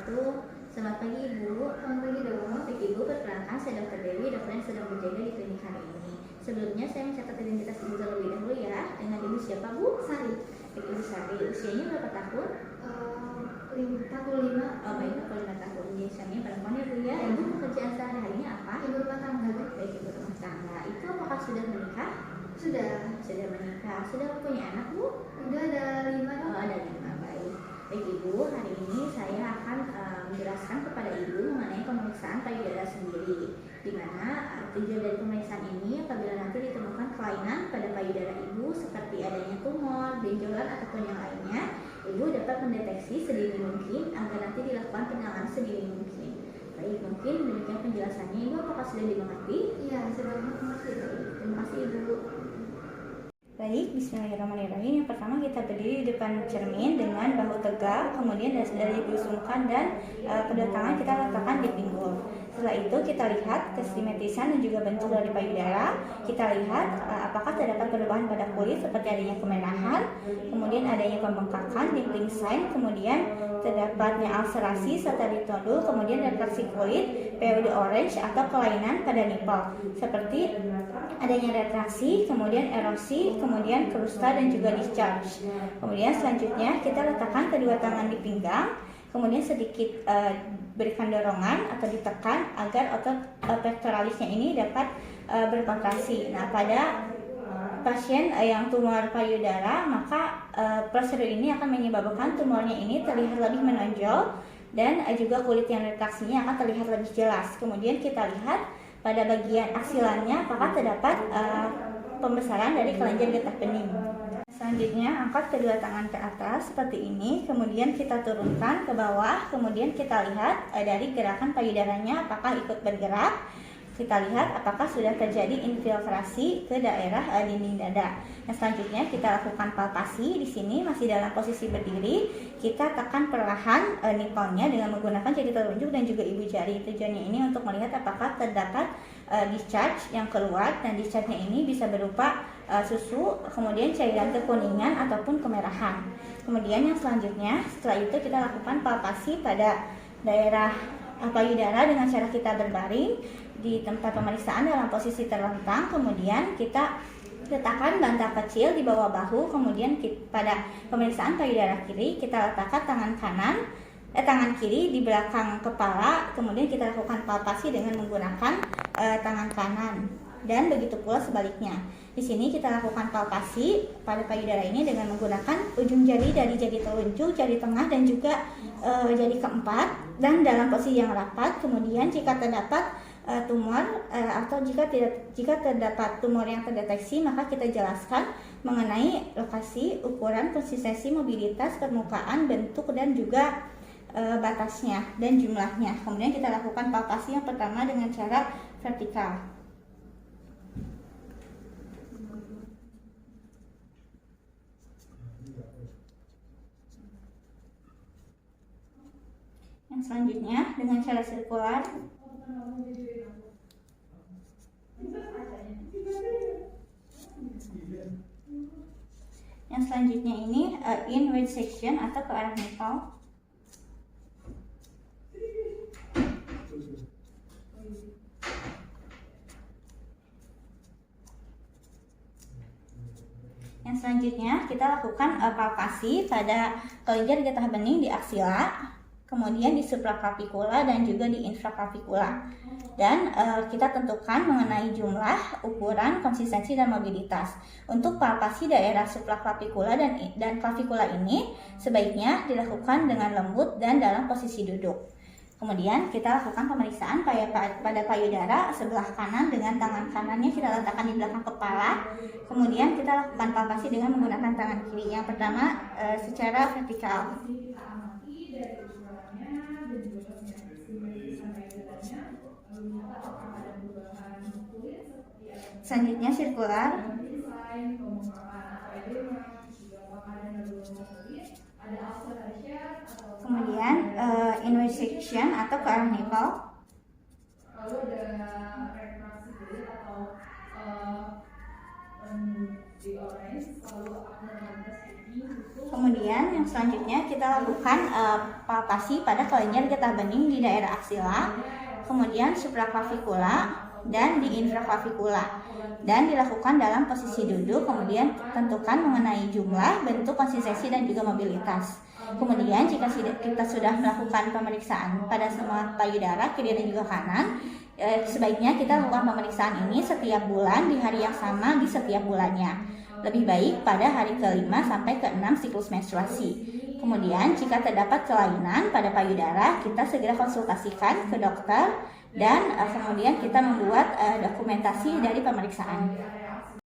wabarakatuh. Selamat pagi Ibu. Selamat pagi dong. Baik Ibu, perkenalkan saya Dr. Dewi, dokter yang sedang berjaga di klinik hari ini. Sebelumnya saya mencatat identitas Ibu terlebih dahulu ya. Dengan Ibu siapa Bu? Sari. Baik Ibu Sari, usianya berapa tahun? 45. Oh baik, 45 tahun. Jenisnya perempuan ya Bu ya. Ibu pekerjaan sehari-harinya apa? Ibu rumah tangga. Baik Ibu rumah tangga. Itu apakah sudah menikah? Sudah. Sudah menikah. Sudah punya anak Bu? Udah ada 5. Oh, ada 5, baik. Baik Ibu, hari ini saya akan menjelaskan kepada Ibu mengenai pemeriksaan payudara sendiri, di mana tujuan dari pemeriksaan ini apabila nanti ditemukan kelainan pada payudara Ibu seperti adanya tumor, benjolan ataupun yang lainnya, Ibu dapat mendeteksi sedini mungkin agar nanti dilakukan penanganan sedini mungkin. Baik, mungkin demikian penjelasannya. Ibu apakah sudah dimengerti? Iya, sudah mengerti. Terima kasih Ibu. Baik, bismillahirrahmanirrahim. Yang pertama kita berdiri di depan cermin dengan bahu tegak, kemudian dari diusungkan dan kedua tangan kita letakkan di pinggul. Setelah itu kita lihat kesimetrisan dan juga bentuk dari payudara. Kita lihat apakah terdapat perubahan pada kulit seperti adanya kemerahan, kemudian adanya pembengkakan, dimpling sign, kemudian terdapatnya ulcerasi serta ditodul, kemudian refraksi kulit, periode orange atau kelainan pada nipple seperti adanya retraksi, kemudian erosi, kemudian krusta dan juga discharge. Kemudian selanjutnya kita letakkan kedua tangan di pinggang, kemudian sedikit berikan dorongan atau ditekan agar otot pectoralisnya ini dapat berkontraksi. Nah, pada pasien yang tumor payudara, maka prosedur ini akan menyebabkan tumornya ini terlihat lebih menonjol dan juga kulit yang retraksinya akan terlihat lebih jelas. Kemudian kita lihat pada bagian aksilannya apakah terdapat pembesaran dari kelenjar getah bening. Selanjutnya angkat kedua tangan ke atas seperti ini, kemudian kita turunkan ke bawah, kemudian kita lihat dari gerakan payudaranya apakah ikut bergerak. Kita lihat apakah sudah terjadi infiltrasi ke daerah dinding dada. Nah, selanjutnya kita lakukan palpasi. Di sini masih dalam posisi berdiri. Kita tekan perlahan nipple-nya dengan menggunakan jari telunjuk dan juga ibu jari. Tujuannya ini untuk melihat apakah terdapat discharge yang keluar, dan discharge-nya ini bisa berupa susu, kemudian cairan kekuningan ataupun kemerahan. Kemudian yang selanjutnya setelah itu kita lakukan palpasi pada daerah payudara dengan cara kita berbaring di tempat pemeriksaan dalam posisi terlentang, kemudian kita letakkan bantal kecil di bawah bahu, kemudian pada pemeriksaan payudara kiri kita letakkan tangan kiri di belakang kepala, kemudian kita lakukan palpasi dengan menggunakan tangan kanan, dan begitu pula sebaliknya. Di sini kita lakukan palpasi pada payudara ini dengan menggunakan ujung jari dari jari telunjuk, jari tengah dan juga jari keempat, dan dalam posisi yang rapat. Kemudian jika terdapat tumor atau jika terdapat tumor yang terdeteksi, maka kita jelaskan mengenai lokasi, ukuran, konsistensi, mobilitas, permukaan, bentuk dan juga batasnya dan jumlahnya. Kemudian kita lakukan palpasi yang pertama dengan cara vertikal. Yang selanjutnya dengan cara sirkular. Yang selanjutnya ini inward section atau ke arah nipple. Yang selanjutnya kita lakukan palpasi pada kelenjar getah bening di aksila, kemudian di supraclavicula dan juga di infraclavicula. Dan kita tentukan mengenai jumlah, ukuran, konsistensi dan mobilitas. Untuk palpasi daerah supraclavicula dan clavicula ini sebaiknya dilakukan dengan lembut dan dalam posisi duduk. Kemudian kita lakukan pemeriksaan pada payudara sebelah kanan dengan tangan kanannya kita letakkan di belakang kepala. Kemudian kita lakukan palpasi dengan menggunakan tangan kiri. Yang pertama secara vertikal. Selanjutnya sirkular. Kemudian inward section atau ke arah nipple. Kemudian yang selanjutnya kita lakukan palpasi pada kelenjar getah bening di daerah aksila, kemudian supraklavikula dan di infraklavikula, dan dilakukan dalam posisi duduk. Kemudian tentukan mengenai jumlah, bentuk, konsistensi dan juga mobilitas. Kemudian jika kita sudah melakukan pemeriksaan pada semua payudara kiri dan juga kanan, sebaiknya kita lakukan pemeriksaan ini setiap bulan di hari yang sama di setiap bulannya. Lebih baik pada hari ke-5 sampai ke-6 siklus menstruasi. Kemudian jika terdapat kelainan pada payudara, kita segera konsultasikan ke dokter dan kemudian kita membuat dokumentasi dari pemeriksaan.